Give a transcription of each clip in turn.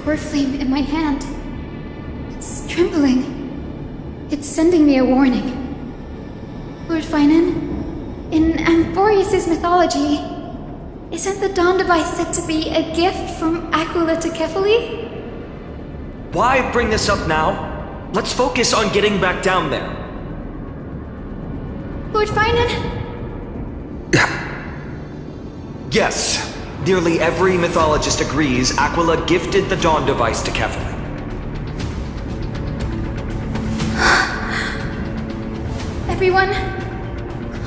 Coreflame in my hand. It's trembling. It's sending me a warning. Lord Phainon, in Amphoreus' mythology, isn't the Dawn device said to be a gift from Aquila to Kephale? Why bring this up now? Let's focus on getting back down there. Lord Phainon? Yes. Nearly every mythologist agrees Aquila gifted the Dawn device to Kephale. Everyone,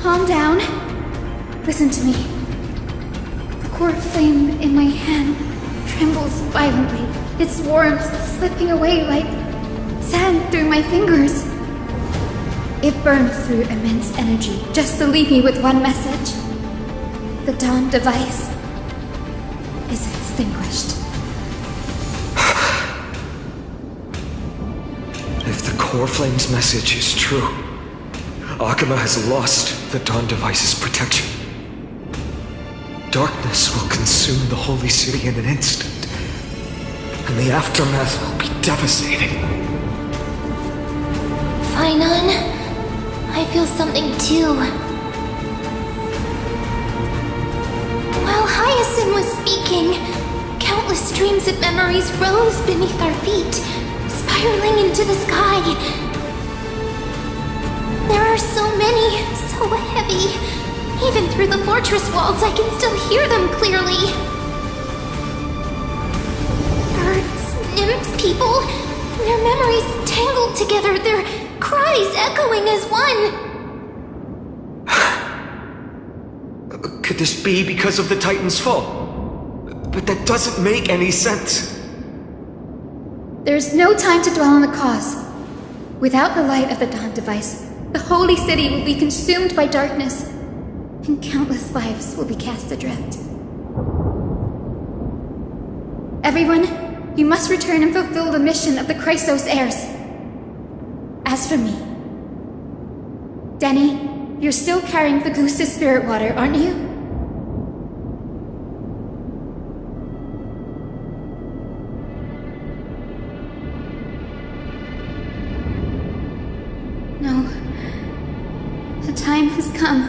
calm down. Listen to me. The Coreflame in my hand trembles violently, its warmth slipping away like sand through my fingers. It burned through immense energy just to leave me with one message. The Dawn device is extinguished. If the Coreflame's message is true, Aquila has lost the Dawn device's protection. Darkness will consume the holy city in an instant, and the aftermath will be devastating. Phainon, I feel something too. While Hyacinth was speaking, countless streams of memories rose beneath our feet, spiraling into the sky. There are so many, so heavy. Even through the fortress walls, I can still hear them clearly. Birds, nymphs, people, their memories tangled together, their cries echoing as one. Could this be because of the Titan's fall? But that doesn't make any sense. There's no time to dwell on the cause. Without the light of the Dawn device, the holy city will be consumed by darkness, and countless lives will be cast adrift. Everyone, you must return and fulfill the mission of the Chrysos heirs. As for me, Denny, you're still carrying the goose's spirit water, aren't you? No. The time has come.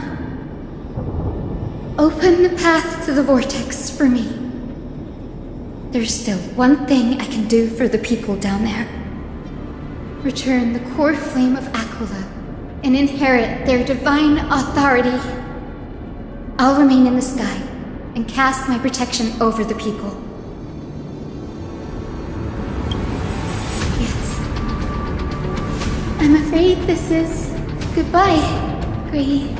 Open the path to the Vortex for me. There's still one thing I can do for the people down there. Return the Coreflame of Aquila and inherit their divine authority. I'll remain in the sky and cast my protection over the people. Yes. I'm afraid this is goodbye, Gray.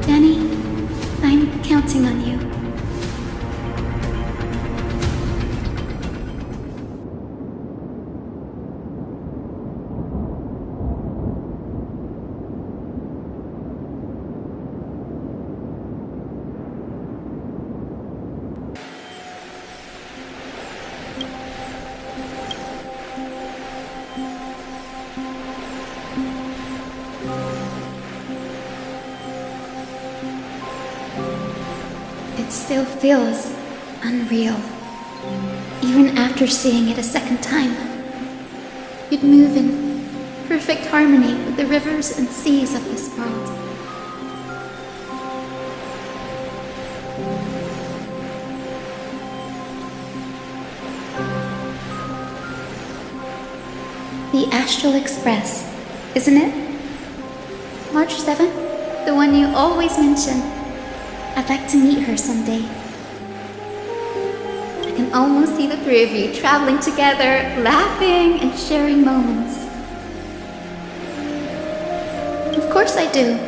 Danny, I'm counting on you. It still feels unreal, even after seeing it a second time. You'd move in perfect harmony with the rivers and seas of this world. The Astral Express, isn't it? March 7th, the one you always mention. I'd like to meet her someday. I can almost see the three of you traveling together, laughing and sharing moments. Of course I do.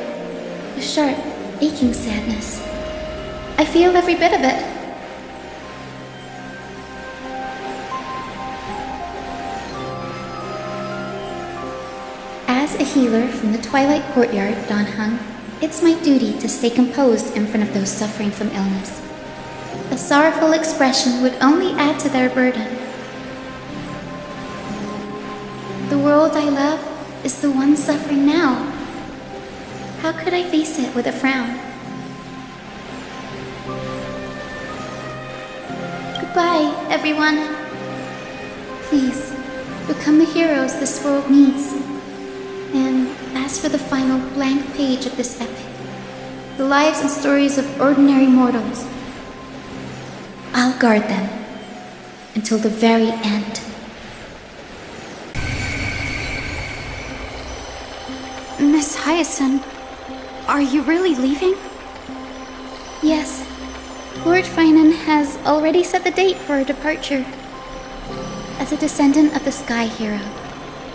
A sharp, aching sadness. I feel every bit of it. As a healer from the Twilight Courtyard, Dawn Hung, it's my duty to stay composed in front of those suffering from illness. A sorrowful expression would only add to their burden. The world I love is the one suffering now. How could I face it with a frown? Goodbye, everyone. Please, become the heroes this world needs. And as for the final blank page of this epic, the lives and stories of ordinary mortals, I'll guard them until the very end. Miss Hyacinth, are you really leaving? Yes, Lord Phainon has already set the date for our departure. As a descendant of the Sky Hero,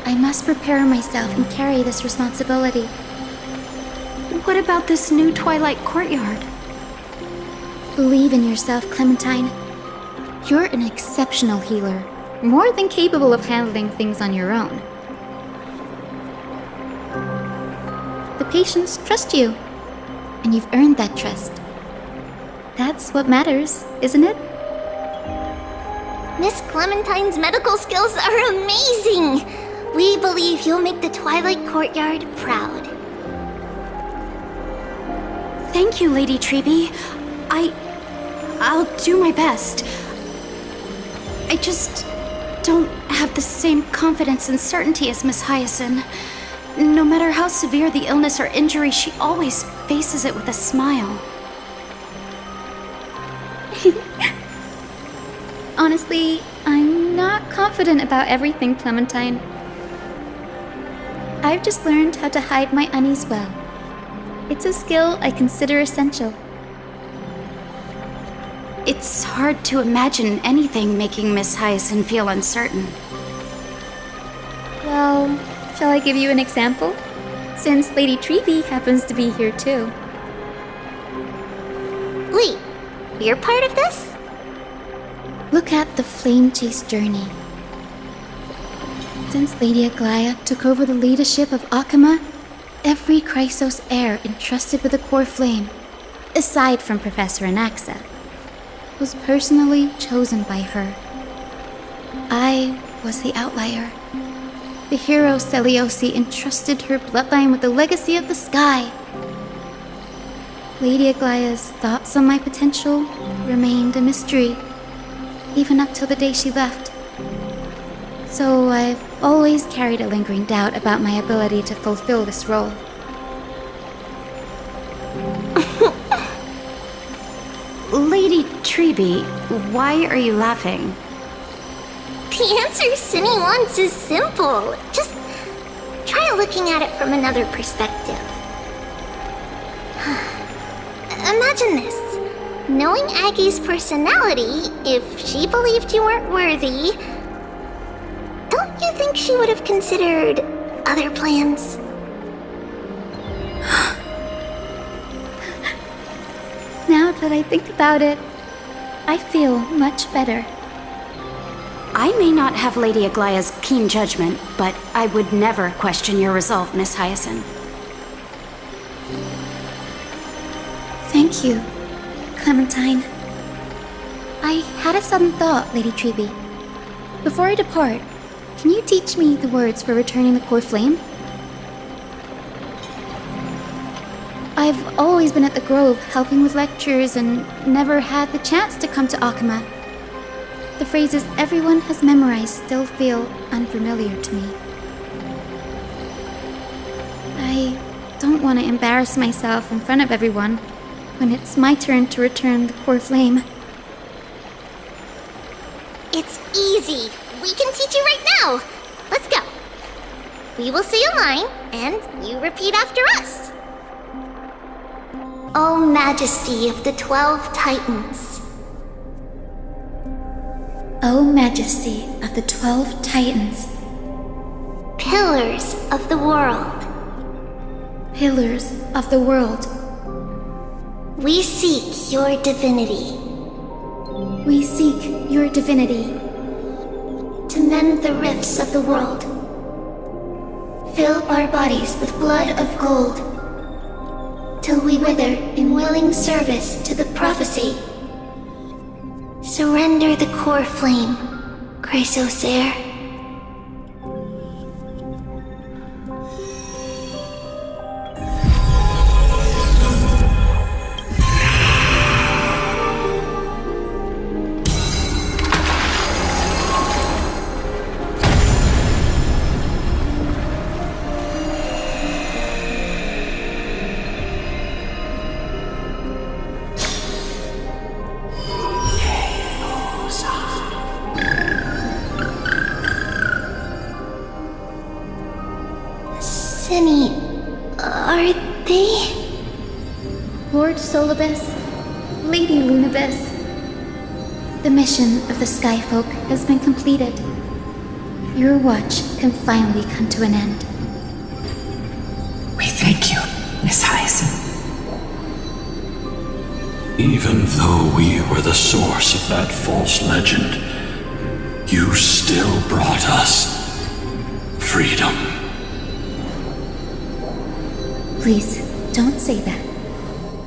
I must prepare myself and carry this responsibility. What about this new Twilight Courtyard? Believe in yourself, Clementine. You're an exceptional healer, more than capable of handling things on your own. The patients trust you, and you've earned that trust. That's what matters, isn't it? Miss Clementine's medical skills are amazing! We believe you'll make the Twilight Courtyard proud. Thank you, Lady Treby. I'll do my best. I just don't have the same confidence and certainty as Miss Hyacinth. No matter how severe the illness or injury, she always faces it with a smile. Honestly, I'm not confident about everything, Clementine. I've just learned how to hide my unease well. It's a skill I consider essential. It's hard to imagine anything making Miss Hyacinth feel uncertain. Well, shall I give you an example? Since Lady Treby happens to be here too. Wait, you're part of this? Look at the Flame Chase journey. Since Lady Aglaya took over the leadership of Akama, every Chrysos heir entrusted with the Coreflame, aside from Professor Anaxa, was personally chosen by her. I was the outlier. The hero Celiosi entrusted her bloodline with the legacy of the sky. Lady Aglaya's thoughts on my potential remained a mystery, even up till the day she left. So I've always carried a lingering doubt about my ability to fulfill this role. Lady Treby, why are you laughing? The answer Cindy wants is simple. Just try looking at it from another perspective. Imagine this. Knowing Aggie's personality, if she believed you weren't worthy, don't you think she would have considered other plans? Now that I think about it, I feel much better. I may not have Lady Aglaya's keen judgment, but I would never question your resolve, Miss Hyacinth. Thank you, Clementine. I had a sudden thought, Lady Treby. Before I depart, can you teach me the words for returning the Coreflame? I've always been at the Grove helping with lectures and never had the chance to come to Akama. The phrases everyone has memorized still feel unfamiliar to me. I don't want to embarrass myself in front of everyone when it's my turn to return the Coreflame. It's easy. We can teach you right now. Let's go. We will say a line, and you repeat after us. O Majesty of the 12 Titans. O Majesty of the 12 Titans. Pillars of the world. Pillars of the world. We seek your divinity. We seek your divinity. To mend the rifts of the world. Fill our bodies with blood of gold. Till we wither in willing service to the prophecy. Surrender the Coreflame, Chrysos heir. Are they? Lord Solibus, Lady Lunibus. The mission of the Skyfolk has been completed. Your watch can finally come to an end. We thank you, Miss Hyacinth. Even though we were the source of that false legend, you still brought us freedom. Please, don't say that.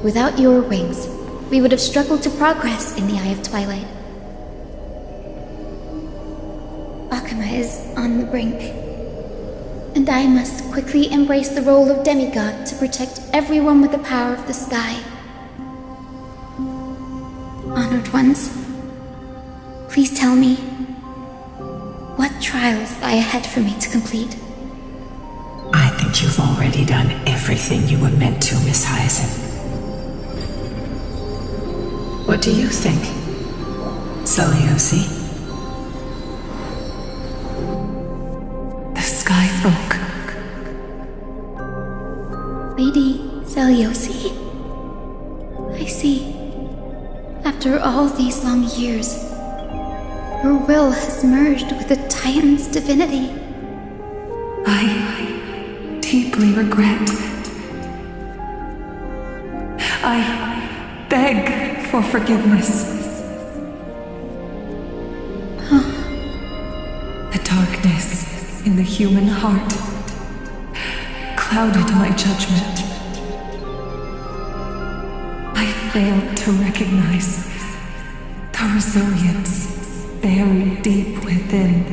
Without your wings, we would have struggled to progress in the Eye of Twilight. Akama is on the brink, and I must quickly embrace the role of demigod to protect everyone with the power of the sky. Honored ones, please tell me, what trials lie ahead for me to complete? I think you've already done everything you were meant to, Miss Hyacinth. What do you think, Celiosi? The Skyfolk. Lady Celiosi? I see. After all these long years, your will has merged with the Titan's divinity. I deeply regret. I beg for forgiveness. The darkness in the human heart clouded my judgment. I failed to recognize the resilience buried deep within.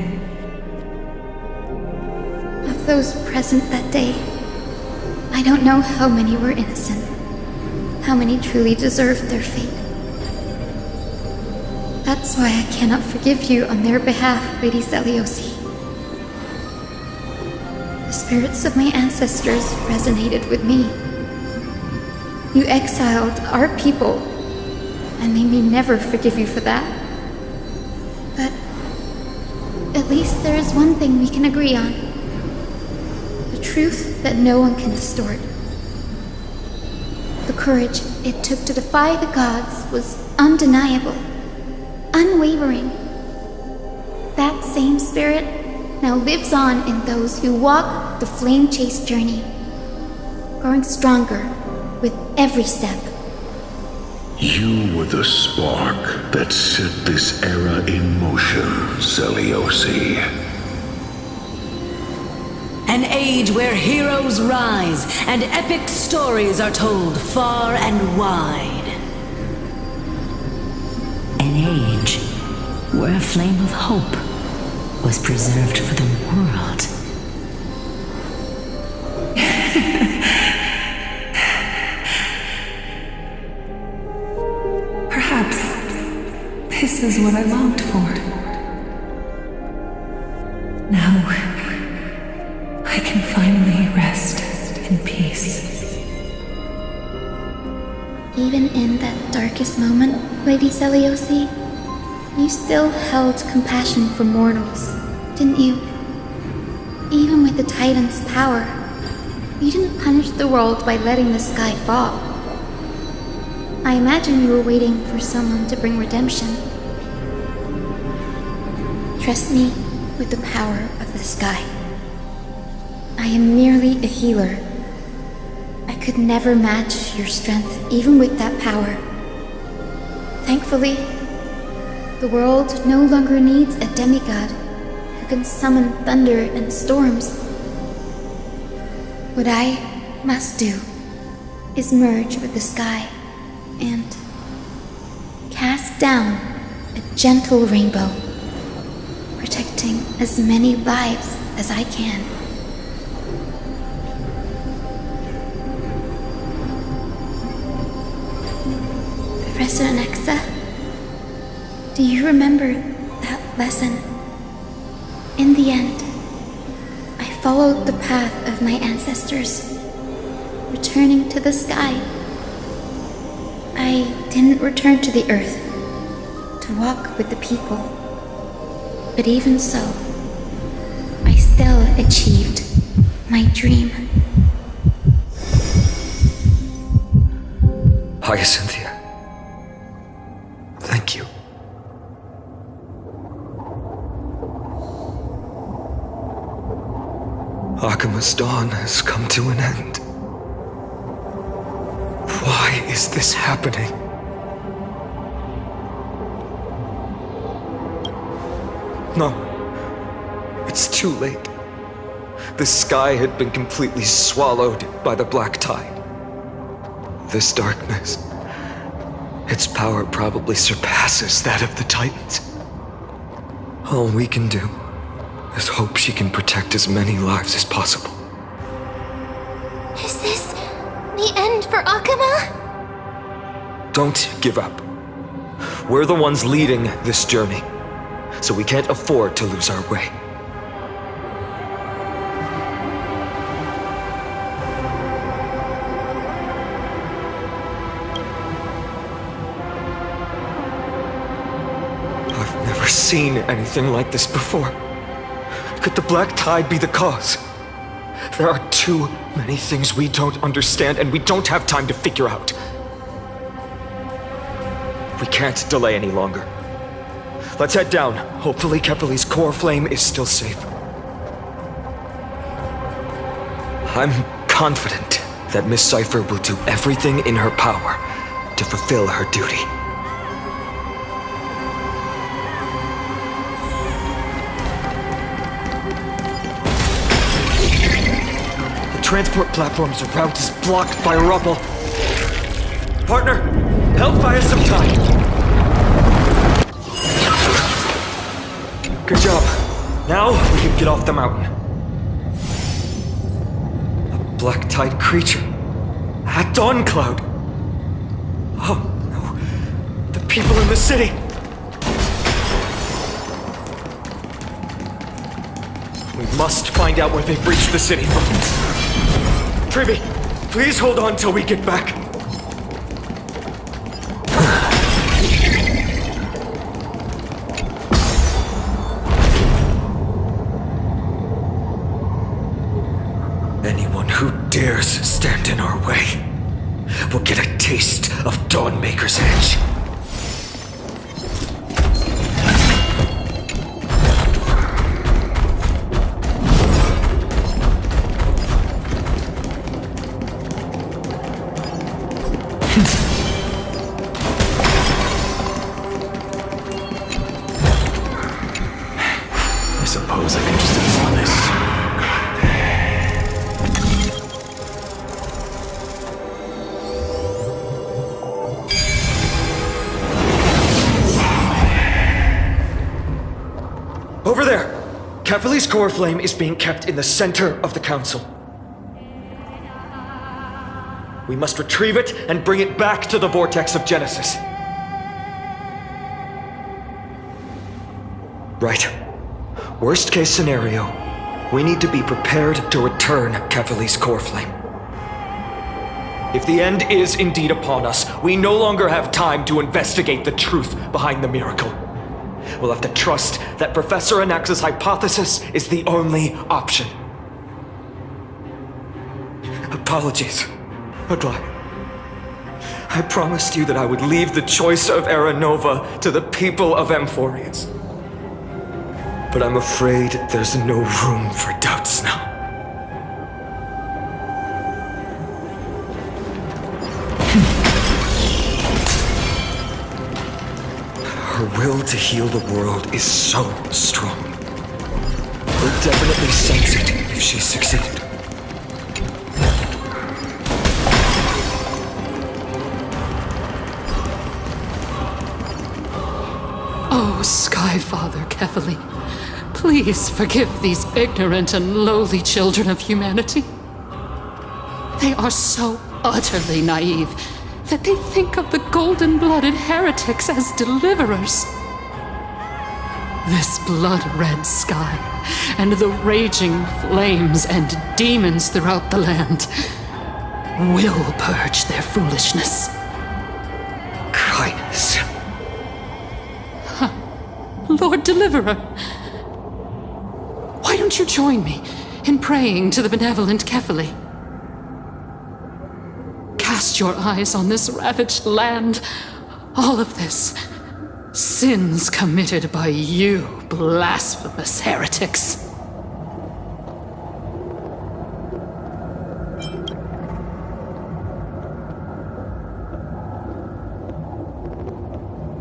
Of those present that day, I don't know how many were innocent, how many truly deserved their fate. That's why I cannot forgive you on their behalf, Lady Celiosi. The spirits of my ancestors resonated with me. You exiled our people, and they may never forgive you for that. But at least there is one thing we can agree on. The truth that no one can distort. The courage it took to defy the gods was undeniable, unwavering. That same spirit now lives on in those who walk the flame-chased journey, growing stronger with every step. You were the spark that set this era in motion, Celiosi. An age where heroes rise and epic stories are told far and wide. An age where a flame of hope was preserved for the world. Perhaps this is what I longed for. Now, I can finally rest in peace. Even in that darkest moment, Lady Celiosi, you still held compassion for mortals, didn't you? Even with the Titan's power, you didn't punish the world by letting the sky fall. I imagine you were waiting for someone to bring redemption. Trust me with the power of the sky. I am merely a healer. I could never match your strength even with that power. Thankfully, the world no longer needs a demigod who can summon thunder and storms. What I must do is merge with the sky and cast down a gentle rainbow, protecting as many lives as I can. Professor Nexa, do you remember that lesson? In the end, I followed the path of my ancestors, returning to the sky. I didn't return to the earth to walk with the people, but even so, I still achieved my dream. Hyacinthia. Thank you. Akima's dawn has come to an end. Why is this happening? No. It's too late. The sky had been completely swallowed by the black tide. This darkness, its power probably surpasses that of the Titans. All we can do is hope she can protect as many lives as possible. Is this the end for Akuma? Don't give up. We're the ones leading this journey, so we can't afford to lose our way. I've never seen anything like this before. Could the black tide be the cause? There are too many things we don't understand, and we don't have time to figure out. We can't delay any longer. Let's head down. Hopefully Kephale's Coreflame is still safe. I'm confident that Miss Cypher will do everything in her power to fulfill her duty. The transport platform's route is blocked by rubble. Partner, help buy us some time. Good job. Now we can get off the mountain. A black tide creature. At Dawn Cloud. Oh no. The people in the city. We must find out where they've reached the city from. Tribby, please hold on till we get back. Anyone who dares stand in our way will get a taste of Dawnmaker's edge. I suppose I can just ignore this. Over there! Kephale's Coreflame is being kept in the center of the council. We must retrieve it and bring it back to the Vortex of Genesis. Right. Worst case scenario, we need to be prepared to return Kephale's Coreflame. If the end is indeed upon us, we no longer have time to investigate the truth behind the miracle. We'll have to trust that Professor Anax's hypothesis is the only option. Apologies, Agli. I promised you that I would leave the choice of Era Nova to the people of Amphoreus. But I'm afraid there's no room for doubts now. Her will to heal the world is so strong. We'll definitely sense it if she succeeded. Oh, Skyfather Kephale, please forgive these ignorant and lowly children of humanity. They are so utterly naive that they think of the golden-blooded heretics as deliverers. This blood-red sky, and the raging flames and demons throughout the land will purge their foolishness. Kindness. Lord Deliverer, why don't you join me in praying to the benevolent Kephale? cast your eyes on this ravaged land. All of this, sins committed by you, blasphemous heretics.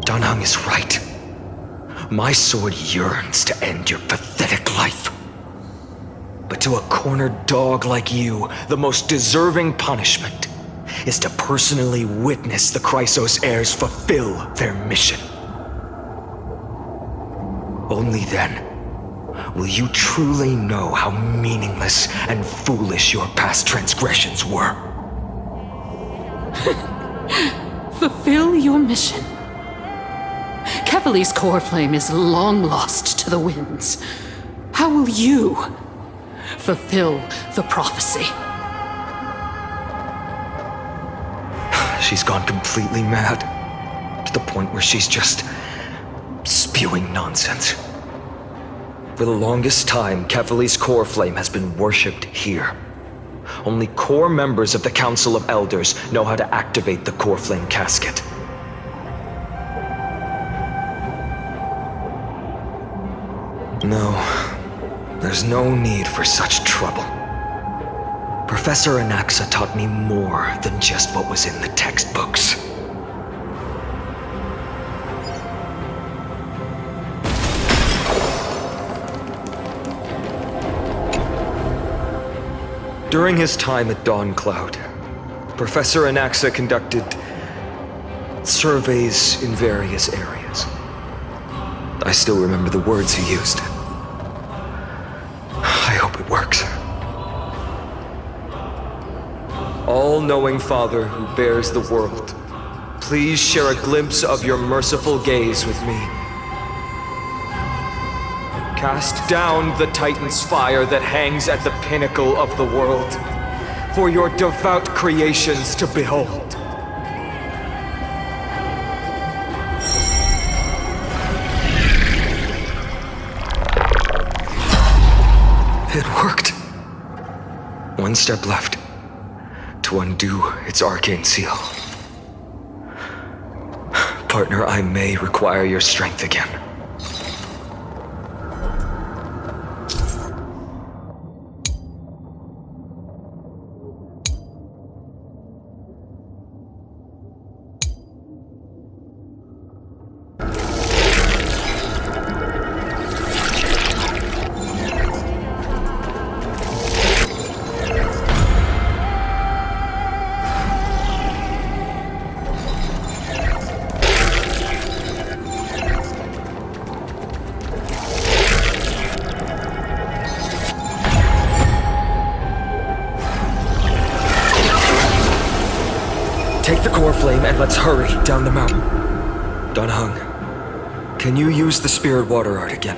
Danheng is right. My sword yearns to end your pathetic life. But to a cornered dog like you, the most deserving punishment is to personally witness the Chrysos heirs fulfill their mission. Only then will you truly know how meaningless and foolish your past transgressions were. Fulfill your mission. Kephale's Coreflame is long lost to the winds. How will you fulfill the prophecy? She's gone completely mad, to the point where she's just spewing nonsense. For the longest time, Kephale's Coreflame has been worshipped here. Only core members of the Council of Elders know how to activate the Coreflame Casket. No, there's no need for such trouble. Professor Anaxa taught me more than just what was in the textbooks. During his time at Dawn Cloud, Professor Anaxa conducted surveys in various areas. I still remember the words he used. I hope it works. All-knowing Father who bears the world, please share a glimpse of your merciful gaze with me. Cast down the Titan's fire that hangs at the pinnacle of the world, for your devout creations to behold. It worked. One step left to undo its arcane seal. Partner, I may require your strength again. Take the Coreflame and let's hurry down the mountain. Danheng, can you use the Spirit Water Art again?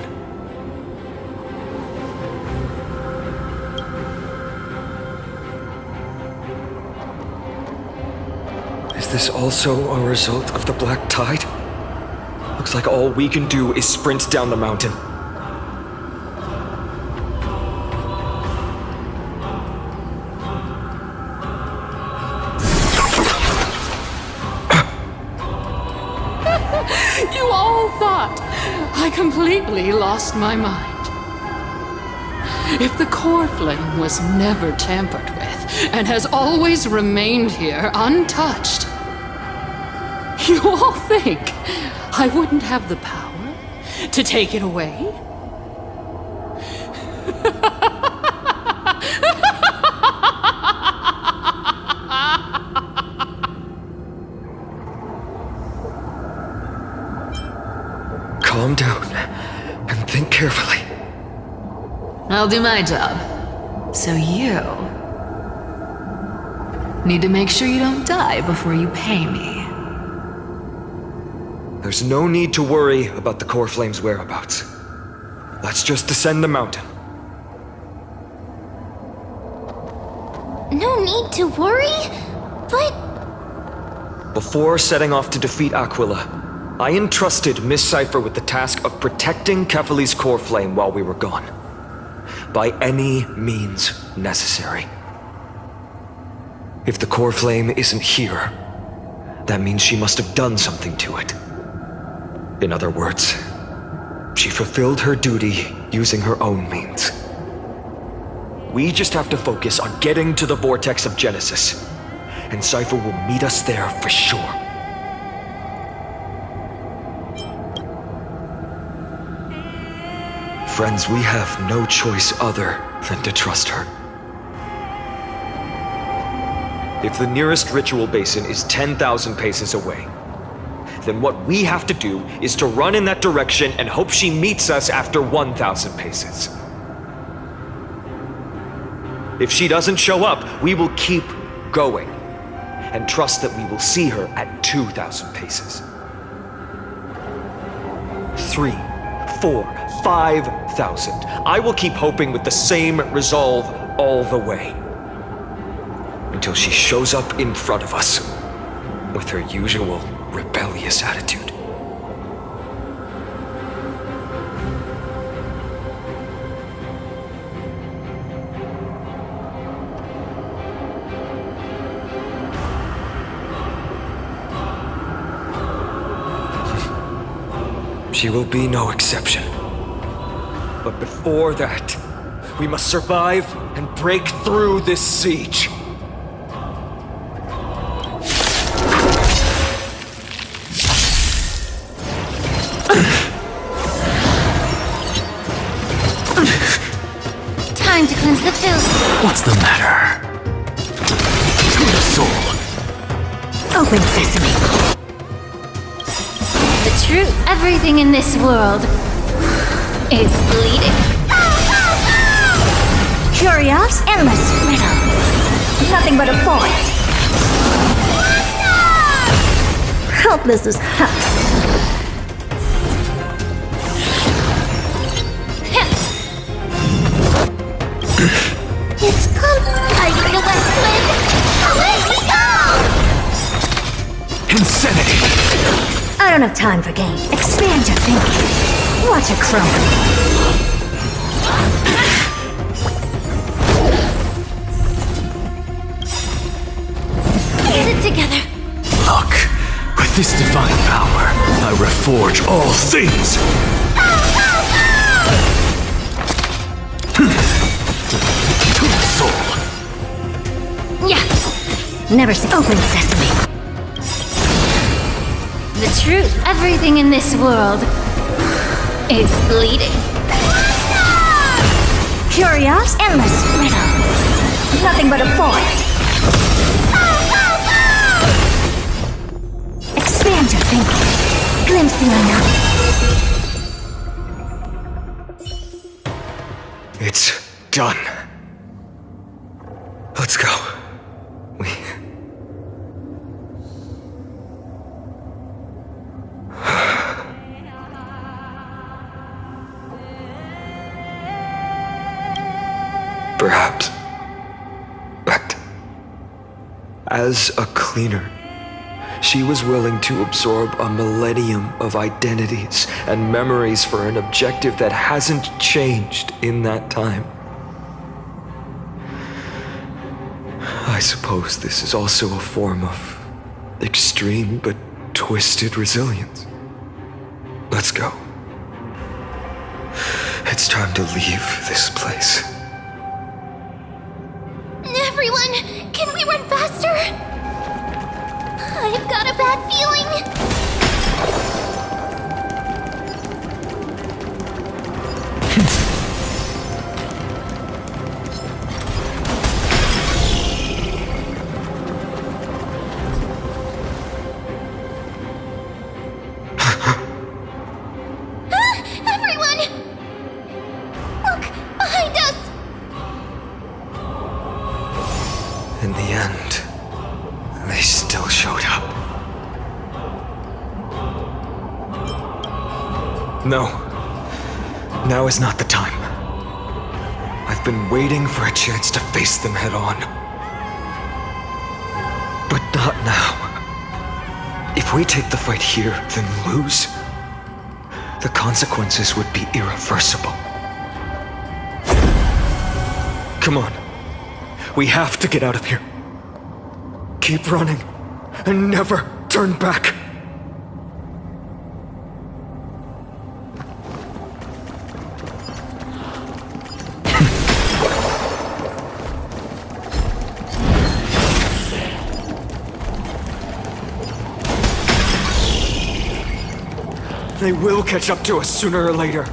Is this also a result of the Black Tide? Looks like all we can do is sprint down the mountain. You all thought I completely lost my mind. If the Coreflame was never tampered with and has always remained here untouched, you all think I wouldn't have the power to take it away? Calm down and think carefully. I'll do my job. So you need to make sure you don't die before you pay me. There's no need to worry about the Coreflame's whereabouts. Let's just descend the mountain. No need to worry, but... Before setting off to defeat Aquila, I entrusted Miss Cypher with the task of protecting Kephale's Coreflame while we were gone. By any means necessary. If the Coreflame isn't here, that means she must have done something to it. In other words, she fulfilled her duty using her own means. We just have to focus on getting to the Vortex of Genesis, and Cypher will meet us there for sure. Friends, we have no choice other than to trust her. If the nearest ritual basin is 10,000 paces away, then what we have to do is to run in that direction and hope she meets us after 1,000 paces. If she doesn't show up, we will keep going and trust that we will see her at 2,000 paces. 3, 4, 5,000. I will keep hoping with the same resolve all the way. Until she shows up in front of us with her usual rebellious attitude. She will be no exception. But before that, we must survive and break through this siege. Time to cleanse the filth. What's the matter? To the soul. Open sesame. The truth. Everything in this world is bleeding. Curious, endless riddle. Nothing but a void. Helpless as husk. It's come. Are you the West Wind? Away we go! Insanity! I don't have time for games. Expand your thinking. Watch it crumble. Get it together. Look, with this divine power, I reforge all things. To the soul. Yeah. Never see. Open sesame. The truth. Everything in this world is bleeding. Curious, endless riddle. Nothing but a void. Expand your thinking. Glimpse the unknown. It's done. Let's go. Perhaps. But as a cleaner, she was willing to absorb a millennium of identities and memories for an objective that hasn't changed in that time. I suppose this is also a form of extreme but twisted resilience. Let's go. It's time to leave this place. Everyone, can we run faster? I've got a bad feeling. Everyone! Look, behind us! In the end, they still showed up. No. Now is not the time. I've been waiting for a chance to face them head on. But not now. If we take the fight here, then lose, the consequences would be irreversible. Come on. We have to get out of here. Keep running and never turn back. They will catch up to us sooner or later.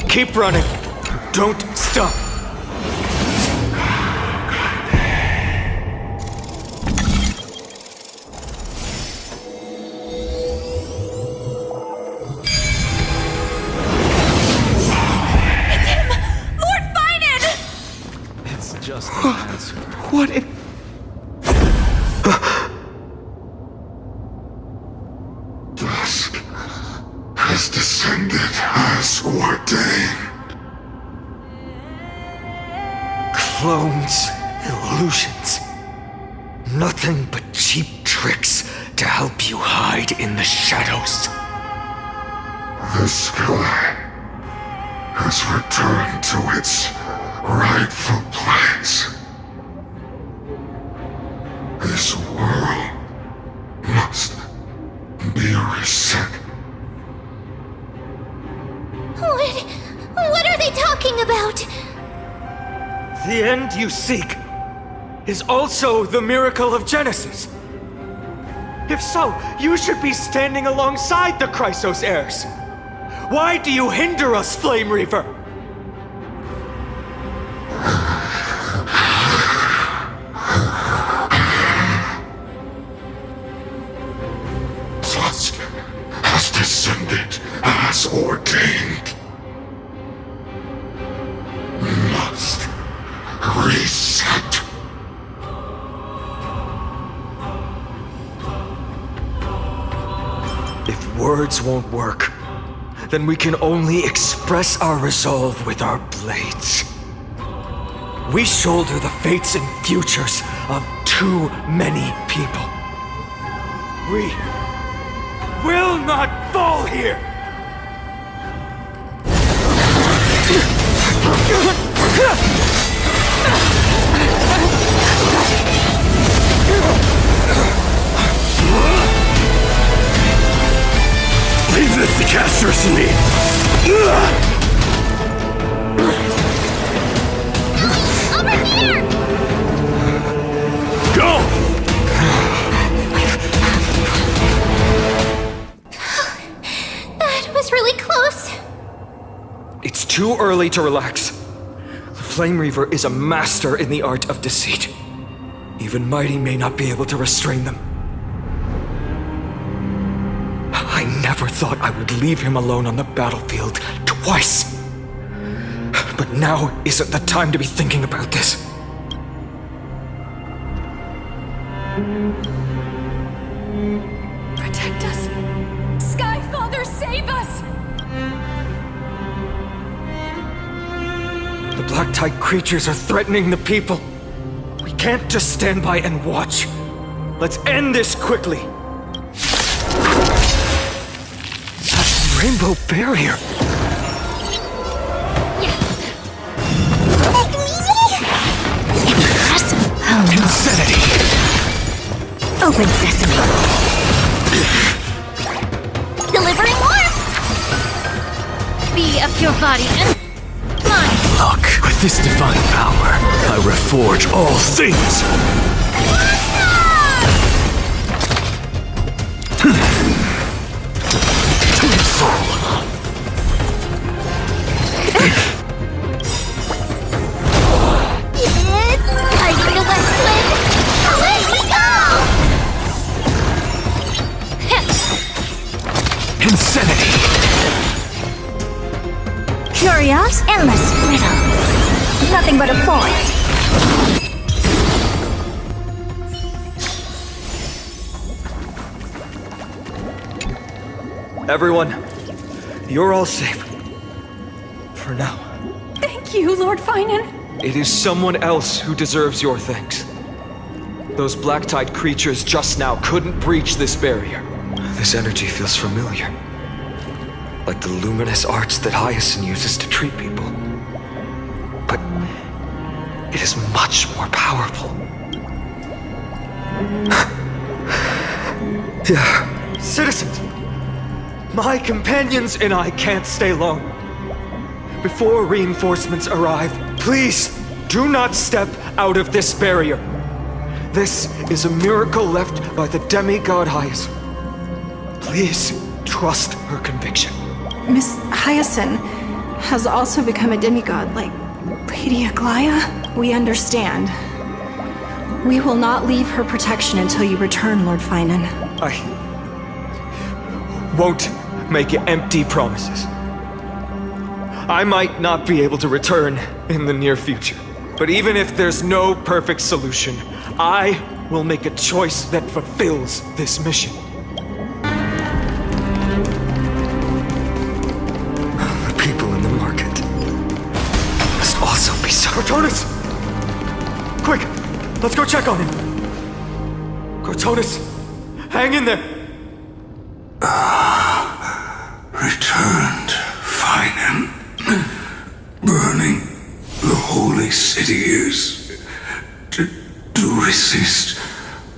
Keep running. Don't stop. It's him! Lord Phainon! It's just an answer. What in... Dusk has descended as ordained. Clones, illusions. Nothing but cheap tricks to help you hide in the shadows. The sky has returned to its rightful place. This world must be reset. What are they talking about? The end you seek is also the miracle of Genesis. If so, you should be standing alongside the Chrysos heirs. Why do you hinder us, Flame Reaver? Dusk has descended as ordained. Must reset. If words won't work, then we can only express our resolve with our blades. We shoulder the fates and futures of too many people. We will not fall here! Leave this to Casters and me. Over here! Go! That was really close. It's too early to relax. The Flame Reaver is a master in the art of deceit. Even Mighty may not be able to restrain them. I never thought I would leave him alone on the battlefield twice. But now isn't the time to be thinking about this. Protect us! Sky Father, save us! The Black Tide creatures are threatening the people. We can't just stand by and watch. Let's end this quickly. That's the rainbow barrier. Insanity. Open sesame. Delivering warmth. Be of your body and mine. Look, with this divine power, I reforge all things. To its soul. Fighting the west wind. Away we go! Insanity. Curious, endless riddle. Nothing but a void. Everyone, you're all safe. For now. Thank you, Lord Phainon. It is someone else who deserves your thanks. Those Black Tide creatures just now couldn't breach this barrier. This energy feels familiar. Like the luminous arts that Hyacinth uses to treat people. But it is much more powerful. Yeah, citizens. My companions and I can't stay long. Before reinforcements arrive, please do not step out of this barrier. This is a miracle left by the demigod Hyacinth. Please trust her conviction. Miss Hyacinth has also become a demigod, like Lady Aglaya. We understand. We will not leave her protection until you return, Lord Phainon. I won't make empty promises. I might not be able to return in the near future, but even if there's no perfect solution, I will make a choice that fulfills this mission. The people in the market must also be so. Cortonis! Quick! Let's go check on him! Cortonis! Hang in there! Returned, Phainon. Burning the holy city is... To resist,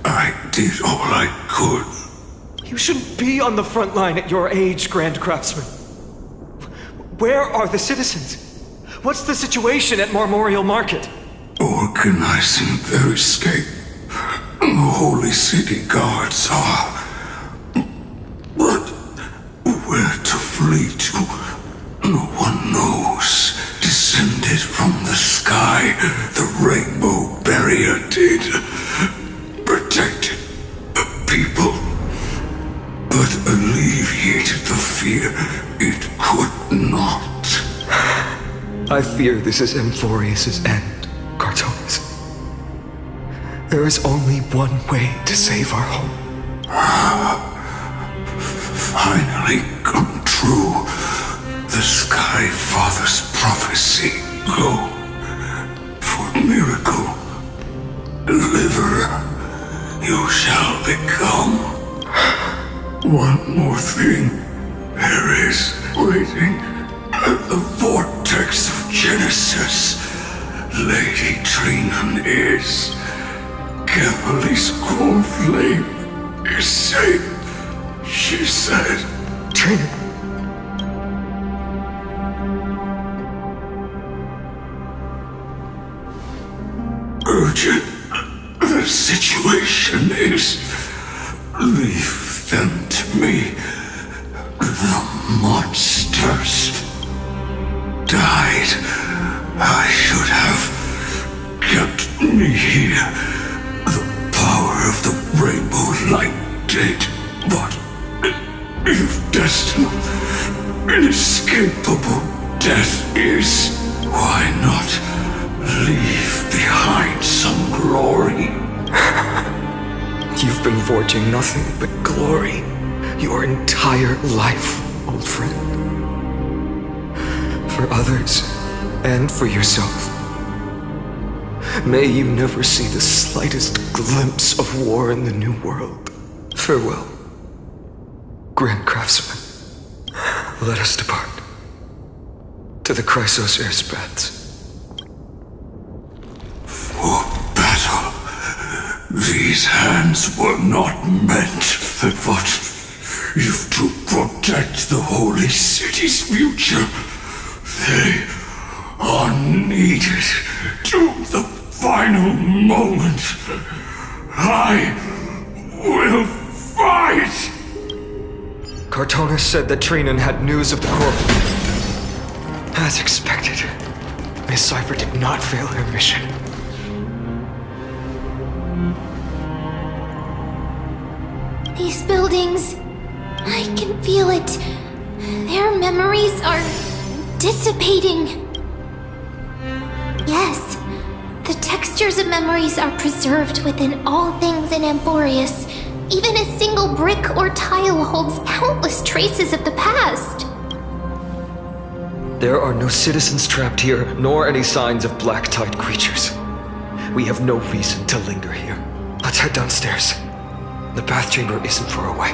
I did all I could. You shouldn't be on the front line at your age, Grand Craftsman. Where are the citizens? What's the situation at Marmoreal Market? Organizing their escape. The holy city guards are... But where to flee to, no one knows. Descended from the sky, the rainbow barrier did. Protected people, but alleviated the fear it could not. I fear this is Amphoreus' end, Cartonis. There is only one way to save our home. Finally come true. The Sky Father's prophecy. Go for miracle. Deliverer, you shall become. One more thing. There is waiting at the Vortex of Genesis. Lady Trina is. Kephale's Coreflame is safe, she said. Trina. Urgent. The situation is... Leave them to me. The monsters died. I should have kept me here. The power of the rainbow light did. But if destined, inescapable death is, why not leave behind some glory? You've been forging nothing but glory your entire life, old friend. For others, and for yourself. May you never see the slightest glimpse of war in the New World. Farewell, Grand Craftsman. Let us depart to the Chrysos airspaths. For battle, these hands were not meant, but if to protect the holy city's future, they are needed to the final moment. I will fight! Cartonis said that Trina had news of the Coreflame. As expected, Miss Cypher did not fail her mission. These buildings, I can feel it. Their memories are dissipating. Yes, the textures of memories are preserved within all things in Amphoreus. Even a single brick or tile holds countless traces of the past. There are no citizens trapped here, nor any signs of black-tide creatures. We have no reason to linger here. Let's head downstairs. The bath chamber isn't far away.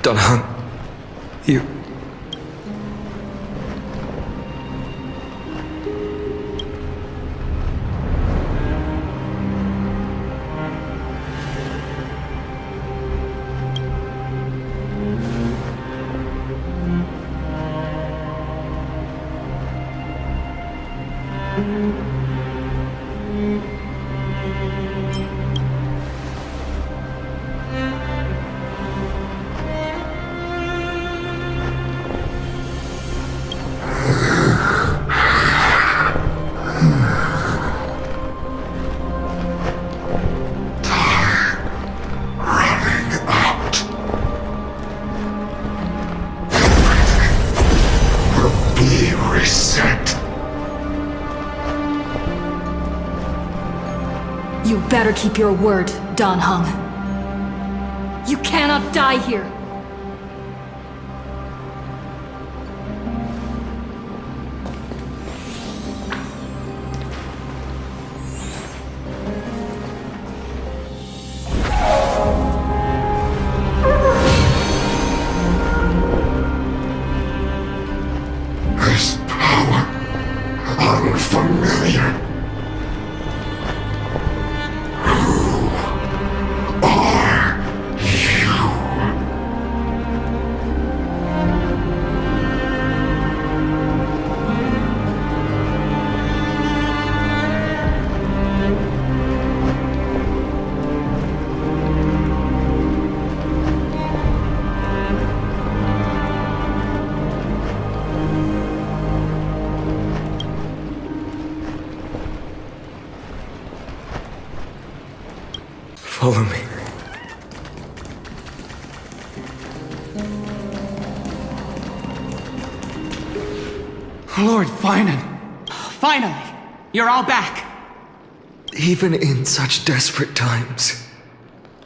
Dunham, you... You better keep your word, Dan Heng. You cannot die here. This power, unfamiliar. Follow me. Lord Phainon! Finally! You're all back! Even in such desperate times,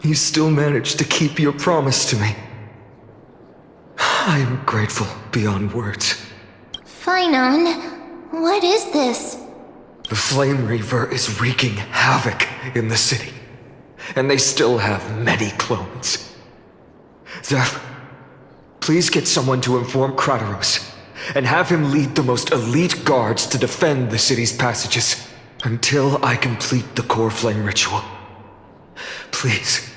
you still managed to keep your promise to me. I am grateful beyond words. Phainon, what is this? The Flame Reaver is wreaking havoc in the city, and they still have many clones. Zeph, please get someone to inform Kratos, and have him lead the most elite guards to defend the city's passages until I complete the Coreflame ritual. Please,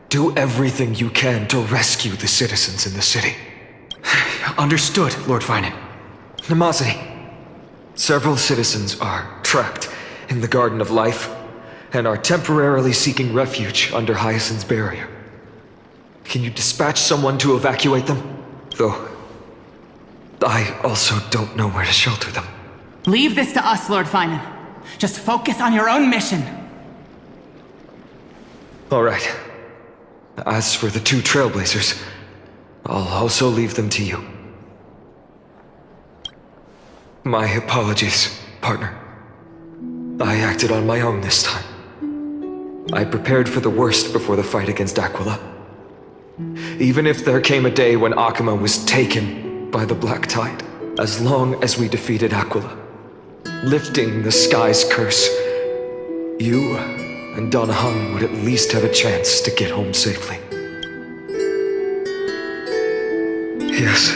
do everything you can to rescue the citizens in the city. Understood, Lord Phainon. Namazani, several citizens are trapped in the Garden of Life and are temporarily seeking refuge under Hyacinth's barrier. Can you dispatch someone to evacuate them? Though, I also don't know where to shelter them. Leave this to us, Lord Phainon. Just focus on your own mission. All right. As for the two Trailblazers, I'll also leave them to you. My apologies, partner. I acted on my own this time. I prepared for the worst before the fight against Aquila. Even if there came a day when Akuma was taken by the Black Tide, as long as we defeated Aquila, lifting the sky's curse, you and Dan Heng would at least have a chance to get home safely. Yes,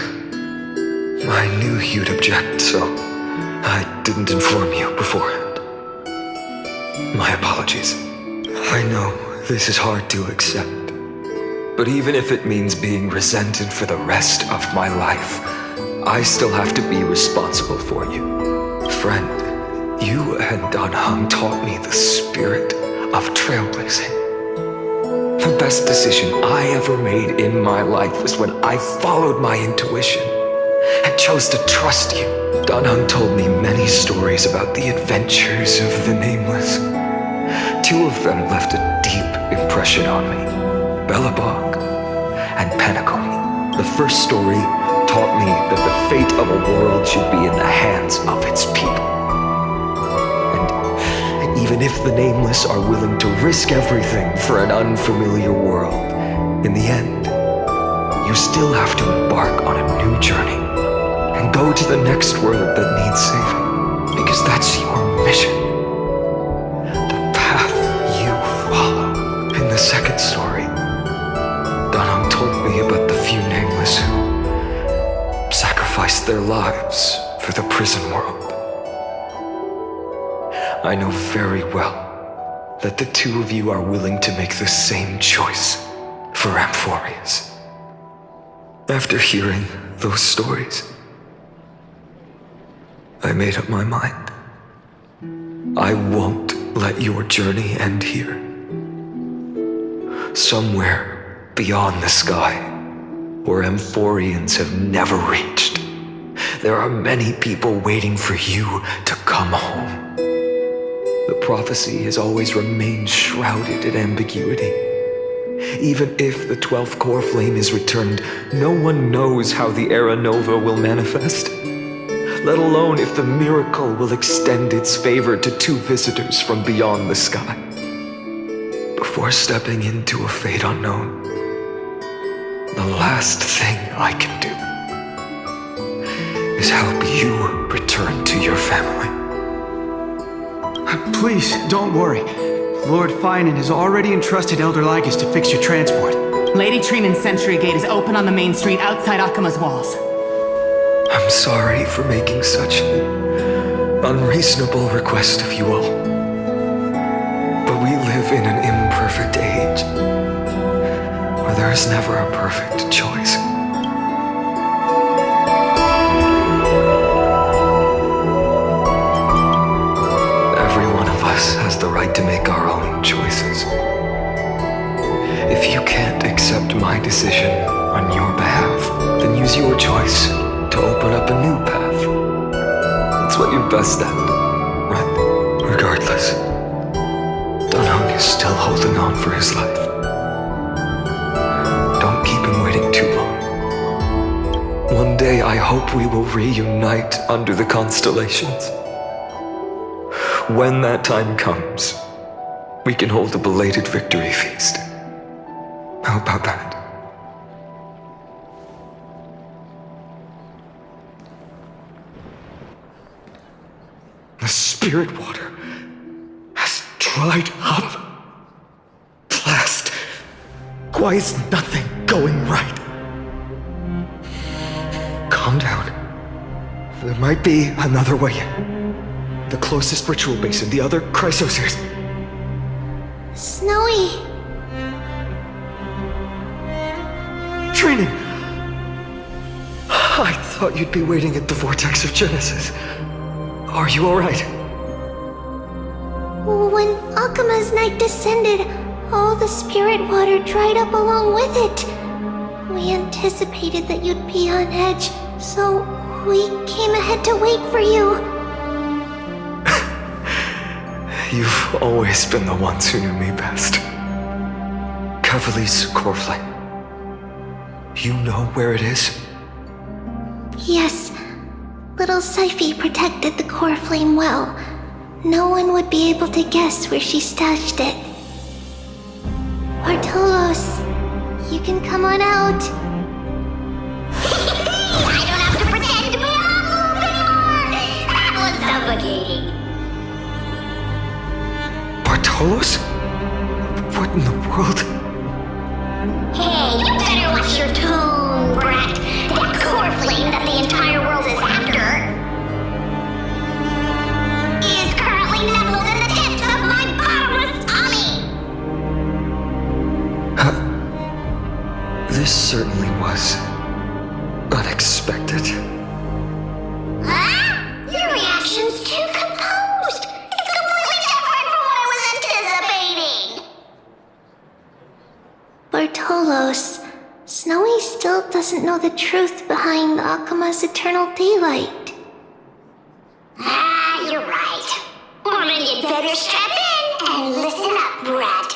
I knew you'd object, so I didn't inform you beforehand. My apologies. I know this is hard to accept, but even if it means being resented for the rest of my life, I still have to be responsible for you. Friend, you and Dan Heng taught me the spirit of trailblazing. The best decision I ever made in my life was when I followed my intuition and chose to trust you. Dan Heng told me many stories about the adventures of the Nameless. Two of them left a deep impression on me, Belobog and Penacony. The first story taught me that the fate of a world should be in the hands of its people. And even if the Nameless are willing to risk everything for an unfamiliar world, in the end, you still have to embark on a new journey and go to the next world that needs saving, because that's your mission. In the second story, Dan Heng told me about the few sacrificed their lives for the prison world. I know very well that the two of you are willing to make the same choice for Amphoreus. After hearing those stories, I made up my mind. I won't let your journey end here. Somewhere beyond the sky, where Amphoreans have never reached, there are many people waiting for you to come home. The prophecy has always remained shrouded in ambiguity. Even if the 12th Coreflame is returned, no one knows how the Era Nova will manifest, let alone if the miracle will extend its favor to two visitors from beyond the sky. Before stepping into a fate unknown, the last thing I can do is help you return to your family. Please, don't worry. Lord Phainon has already entrusted Elder Lygus to fix your transport. Lady Trine's sentry gate is open on the main street outside Akima's walls. I'm sorry for making such an unreasonable request of you all. But we live in an imperfect age, where there is never a perfect choice. Every one of us has the right to make our own choices. If you can't accept my decision on your behalf, then use your choice to open up a new path. That's what you're best at, right? Regardless, Dunhung is still holding on for his life. Don't keep him waiting too long. One day I hope we will reunite under the constellations. When that time comes, we can hold a belated victory feast. How about that? The spirit water has dried up. Blast! Why is nothing going right? Calm down. There might be another way in. The closest ritual basin, the other chrysosirs. Snowy. Training! I thought you'd be waiting at the Vortex of Genesis. Are you alright? When Akima's night descended, all the spirit water dried up along with it. We anticipated that you'd be on edge, so we came ahead to wait for you. You've always been the ones who knew me best. Kephale's Coreflame. You know where it is? Yes. Little Syphie protected the Coreflame well. No one would be able to guess where she stashed it. Bartolos, you can come on out. I don't have to pretend to be awful anymore! That was suffocating. Bartolos? What in the world? Hey, you better watch your tone, brat. That Coreflame that the entire world is after is currently nestled in the depths of my bottomless tummy. This certainly was unexpected. Huh? Your reaction's too composed. It's completely different from what I was anticipating. Bartolos, Snowy still doesn't know the truth behind Akima's eternal daylight. Ah, you're right. Woman, you'd better strap in and listen up, brat.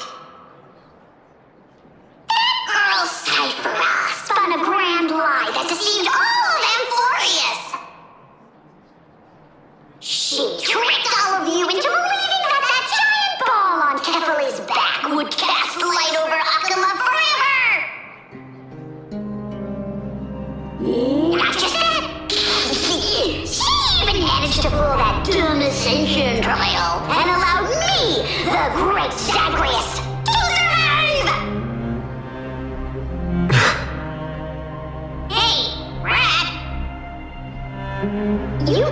That girl Cyphera spun a grand lie that deceived all of Amphoreus. She tricked all of you into believing that that giant ball on Kephale's back would cast light over Akima forever. Not just that. She even managed to pull that dumb ascension trial and allowed me, the great Zagreus, to survive! Hey, Brad! You?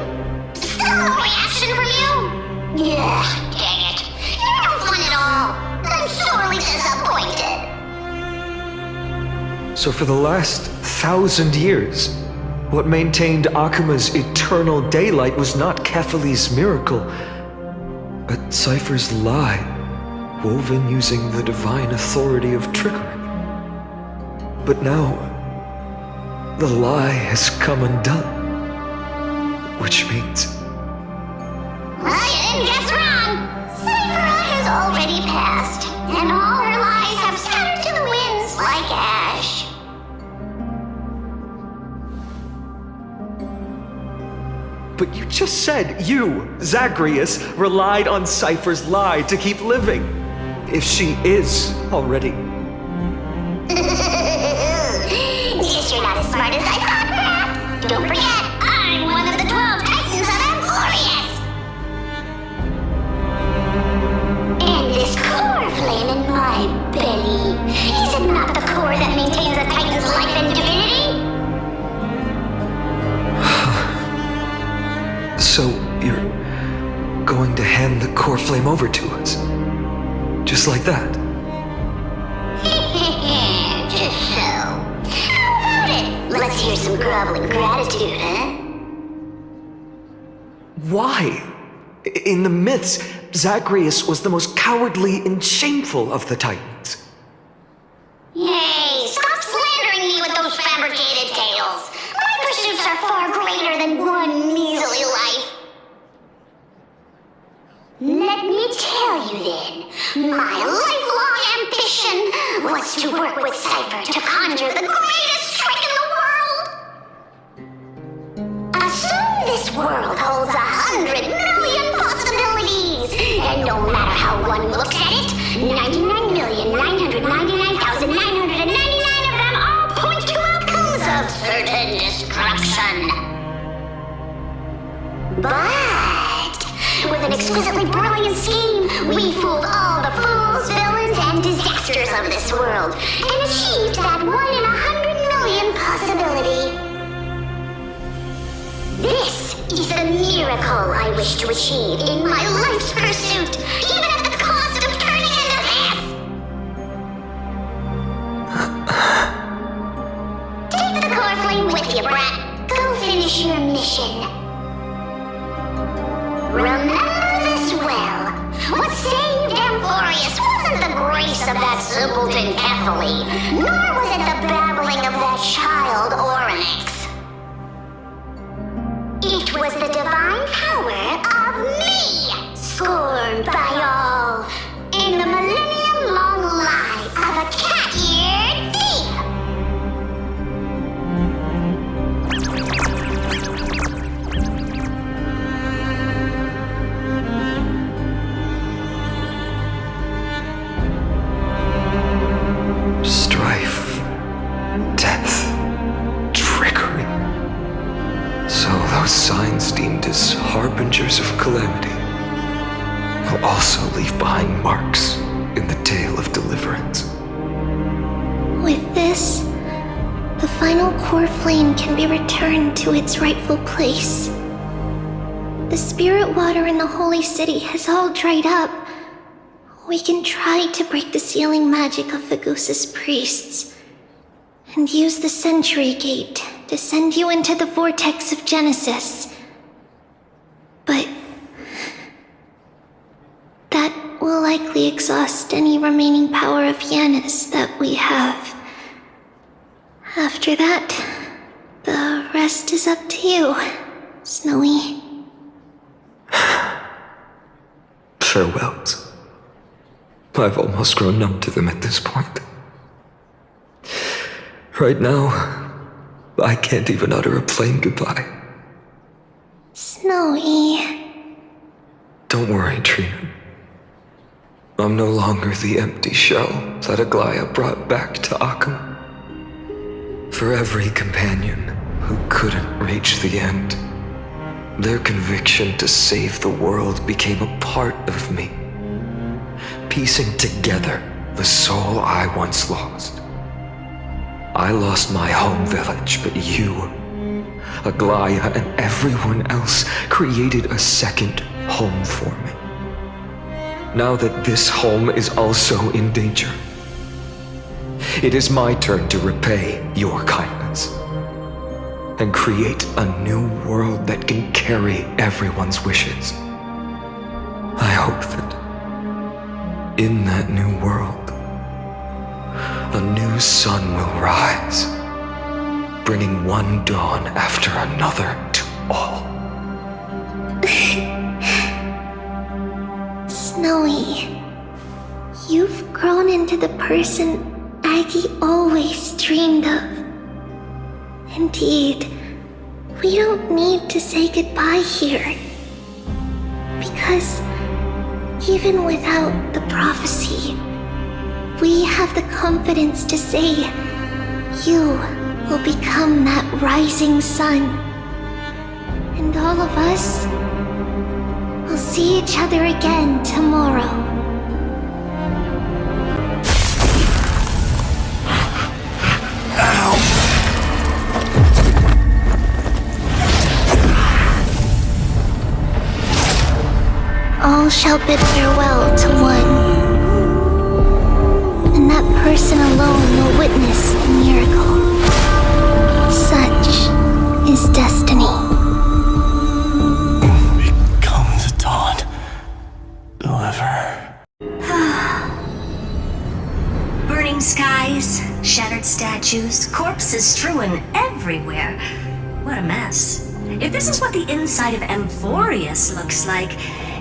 Still no reaction from you? Yeah, dang it. You're no fun at all. I'm sorely disappointed. So for the last 1,000 years, what maintained Akuma's eternal daylight was not Kephale's miracle, but Cypher's lie, woven using the divine authority of trickery. But now, the lie has come undone. Which means... Well, you didn't guess wrong. Cypher has already passed, and all her lies have scattered to the winds like ash. But you just said you, Zagreus, relied on Cypher's lie to keep living. If she is already... Guess you're not as smart as I thought, perhaps. Don't forget, I'm one of the 12 Titans of Amphoreus. And this Coreflame in my belly, is it not the core that maintains a Titan's life and divinity? So, you're going to hand the Coreflame over to us? Just like that? Just so. How about it? Let's hear some groveling gratitude, huh? Why? In the myths, Zagreus was the most cowardly and shameful of the Titans. Hey, stop slandering me with those fabricated tales. My pursuits are far greater than one measly life. Let me tell you then, my lifelong ambition was to work with Cypher to conjure the greatest trick in the world. Assume this world holds 100 million possibilities, and no matter how one looks at it, 99,999,999 of them all point to outcomes of certain destruction. But with an exquisitely brilliant scheme, we fooled all the fools, villains, and disasters of this world, and achieved that 1 in 100 million possibility. This is the miracle I wish to achieve in my life's pursuit, even at the cost of turning into this! Take the Coreflame with you, brat. Go finish your mission. Remember this well. What saved Amphoreus wasn't the grace of that simpleton Kephale, nor was it the babbling of that child Oronyx. It was the divine power of me, scorned by all, in the millennium-long lie of a cat-eared thief. Strife, death, trickery. So those signs deemed as harbingers of calamity will also leave behind marks in the tale of deliverance. With this, the final Coreflame can be returned to its rightful place. The spirit water in the holy city has all dried up. We can try to break the sealing magic of Vagus's priests, and use the Century Gate to send you into the Vortex of Genesis. But that will likely exhaust any remaining power of Yanis that we have. After that, the rest is up to you, Snowy. Farewells. I've almost grown numb to them at this point. Right now, I can't even utter a plain goodbye. Snowy. Don't worry, Trina. I'm no longer the empty shell that Aglaya brought back to Akuma. For every companion who couldn't reach the end, their conviction to save the world became a part of me, piecing together the soul I once lost. I lost my home village, but you, Aglaya, and everyone else created a second home for me. Now that this home is also in danger, it is my turn to repay your kindness and create a new world that can carry everyone's wishes. I hope that in that new world, a new sun will rise, bringing one dawn after another to all. Snowy, you've grown into the person Aggie always dreamed of. Indeed, we don't need to say goodbye here. Because even without the prophecy, we have the confidence to say you will become that rising sun. And all of us will see each other again tomorrow. All shall bid farewell to one, and that person alone will witness the miracle. Such is destiny. Become the dawn. Deliver. Burning skies, shattered statues, corpses strewn everywhere. What a mess. If this is what the inside of Amphoreus looks like,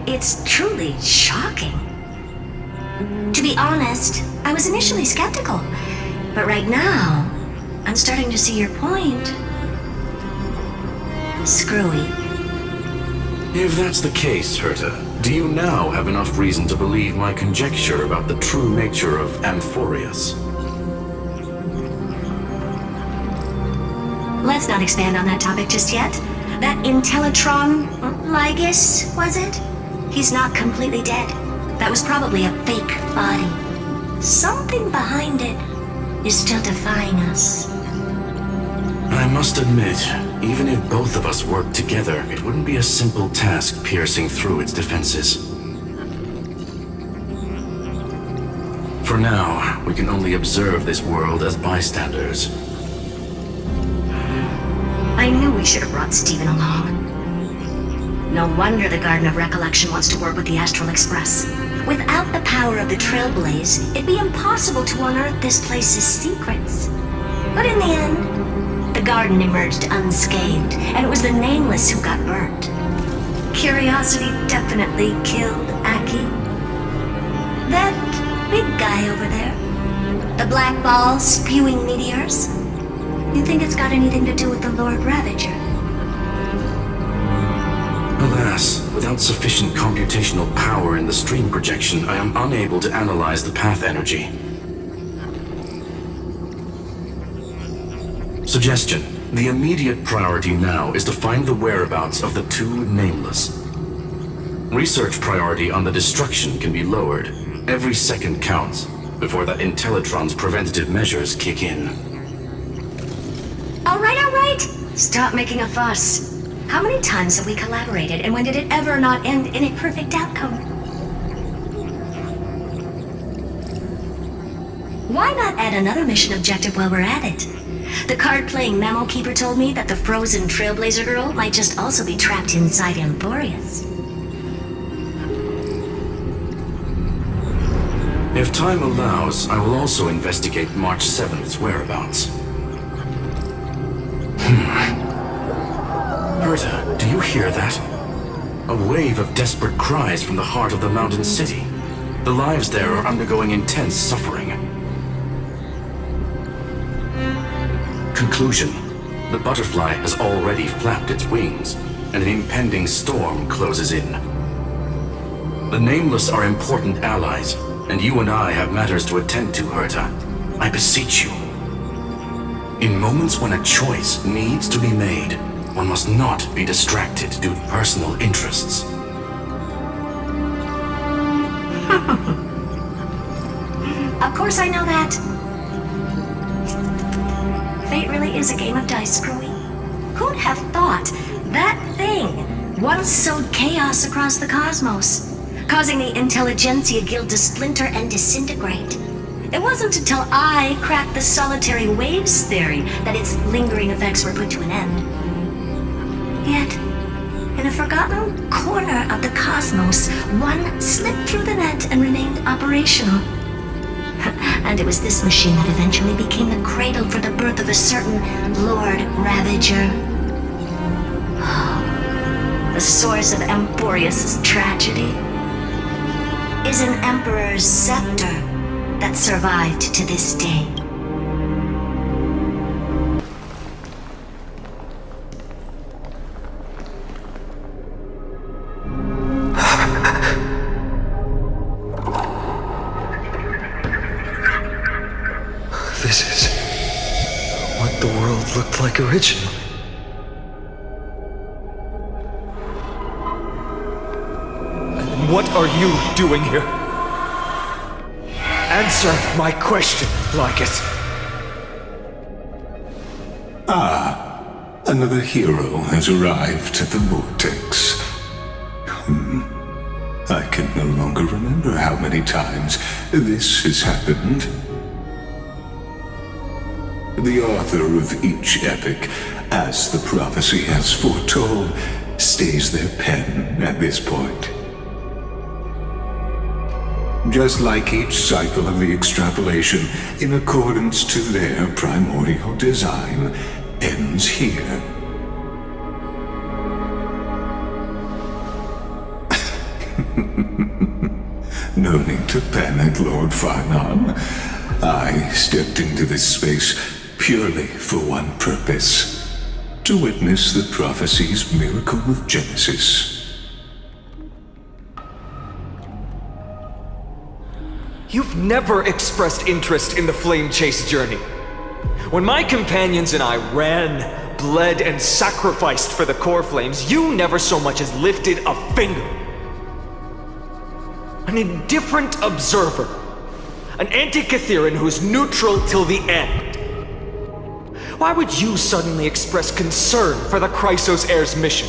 it's truly shocking. To be honest, I was initially skeptical, but right now, I'm starting to see your point. Screwy. If that's the case, Herta, do you now have enough reason to believe my conjecture about the true nature of Amphoreus? Let's not expand on that topic just yet. That Intellatron, Lygus, was it? He's not completely dead. That was probably a fake body. Something behind it is still defying us. I must admit, even if both of us worked together, it wouldn't be a simple task piercing through its defenses. For now, we can only observe this world as bystanders. I knew we should have brought Steven along. No wonder the Garden of Recollection wants to work with the Astral Express. Without the power of the Trailblaze, it'd be impossible to unearth this place's secrets. But in the end, the garden emerged unscathed, and it was the Nameless who got burnt. Curiosity definitely killed Aki. That big guy over there, the black ball spewing meteors, you think it's got anything to do with the Lord Ravager? Alas, without sufficient computational power in the stream projection, I am unable to analyze the path energy. Suggestion. The immediate priority now is to find the whereabouts of the two Nameless. Research priority on the destruction can be lowered. Every second counts before that Intellatron's preventative measures kick in. All right. Stop making a fuss. How many times have we collaborated, and when did it ever not end in a perfect outcome? Why not add another mission objective while we're at it? The card-playing memo keeper told me that the frozen Trailblazer girl might just also be trapped inside Amphoreus. If time allows, I will also investigate March 7th's whereabouts. Herta, do you hear that? A wave of desperate cries from the heart of the mountain city. The lives there are undergoing intense suffering. Conclusion. The butterfly has already flapped its wings, and an impending storm closes in. The Nameless are important allies, and you and I have matters to attend to, Herta. I beseech you. In moments when a choice needs to be made, one must not be distracted due to personal interests. Of course I know that. Fate really is a game of dice, Screwy. Who'd have thought that thing once sowed chaos across the cosmos, causing the Intelligentsia Guild to splinter and disintegrate? It wasn't until I cracked the solitary waves theory that its lingering effects were put to an end. Yet, in a forgotten corner of the cosmos, one slipped through the net and remained operational. And it was this machine that eventually became the cradle for the birth of a certain Lord Ravager. The source of Amphoreus' tragedy is an Emperor's scepter that survived to this day. This is what the world looked like originally. And what are you doing here? Answer my question, Lygus. Another hero has arrived at the Vortex. I can no longer remember how many times this has happened. The author of each epic, as the prophecy has foretold, stays their pen at this point. Just like each cycle of the extrapolation, in accordance to their primordial design, ends here. No need to panic, Lord Phainon. I stepped into this space purely for one purpose: to witness the prophecy's miracle of Genesis. You've never expressed interest in the Flame Chase journey. When my companions and I ran, bled, and sacrificed for the Coreflames, you never so much as lifted a finger. An indifferent observer. An anti-Catharan who's neutral till the end. Why would you suddenly express concern for the Chrysos Heir's mission?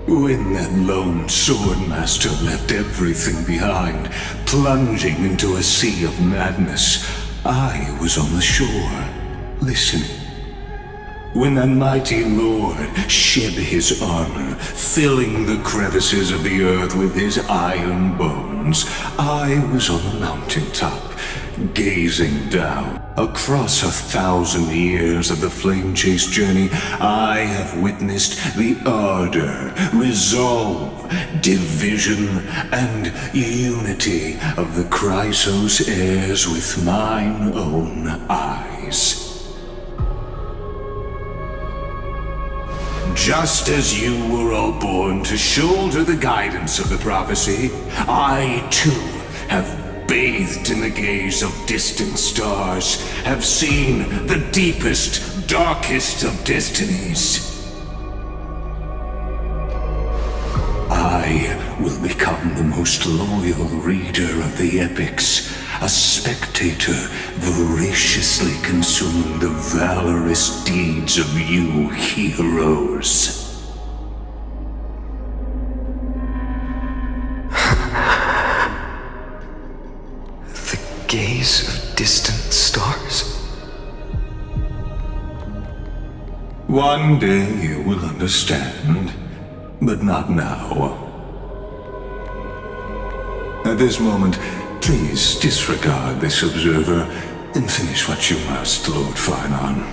When that lone swordmaster left everything behind, plunging into a sea of madness, I was on the shore, listening. When that mighty lord shed his armor, filling the crevices of the earth with his iron bones, I was on the mountaintop, gazing down. Across 1,000 years of the Flame Chase journey, I have witnessed the ardor, resolve, division, and unity of the Chrysos heirs with mine own eyes. Just as you were all born to shoulder the guidance of the prophecy, I too have bathed in the gaze of distant stars, have seen the deepest, darkest of destinies. I will become the most loyal reader of the epics, a spectator voraciously consuming the valorous deeds of you heroes. The gaze of distant stars? One day you will understand, but not now. At this moment, please disregard this observer and finish what you must, Lord Phainon.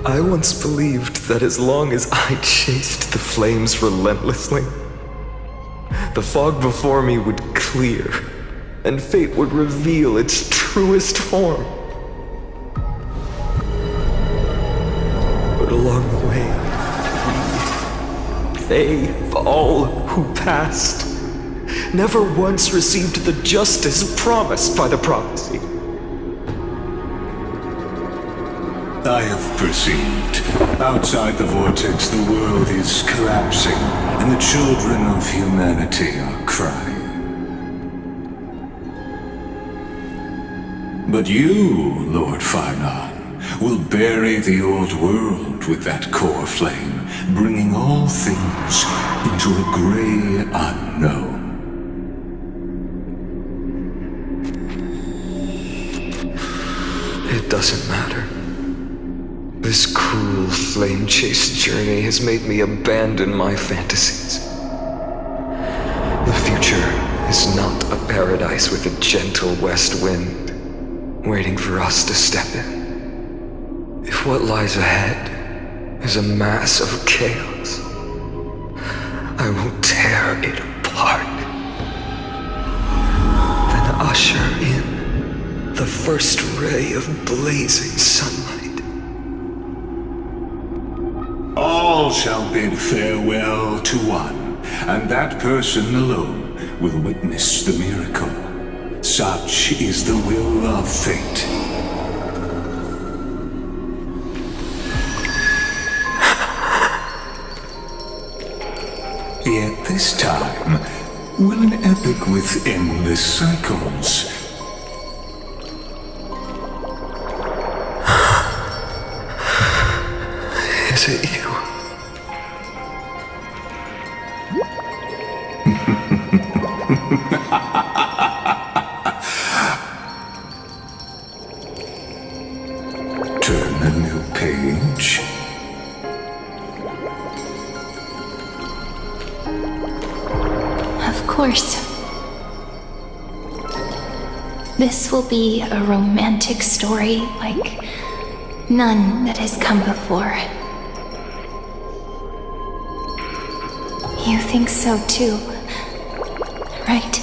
I once believed that as long as I chased the flames relentlessly, the fog before me would clear, and fate would reveal its truest form. But along the way, they, all who passed, never once received the justice promised by the prophecy. I have perceived. Outside the Vortex, the world is collapsing, and the children of humanity are crying. But you, Lord Phainon, will bury the old world with that Coreflame, bringing all things into a gray unknown. It doesn't matter. This cruel flame-chased journey has made me abandon my fantasies. The future is not a paradise with a gentle west wind, waiting for us to step in. If what lies ahead is a mass of chaos, I will tear it apart. Then usher in the first ray of blazing sunlight. All shall bid farewell to one, and that person alone will witness the miracle. Such is the will of fate. Yet this time, will an epic with endless cycles. Is it you? Turn a new page. Of course. This will be a romantic story like none that has come before. You think so too, right?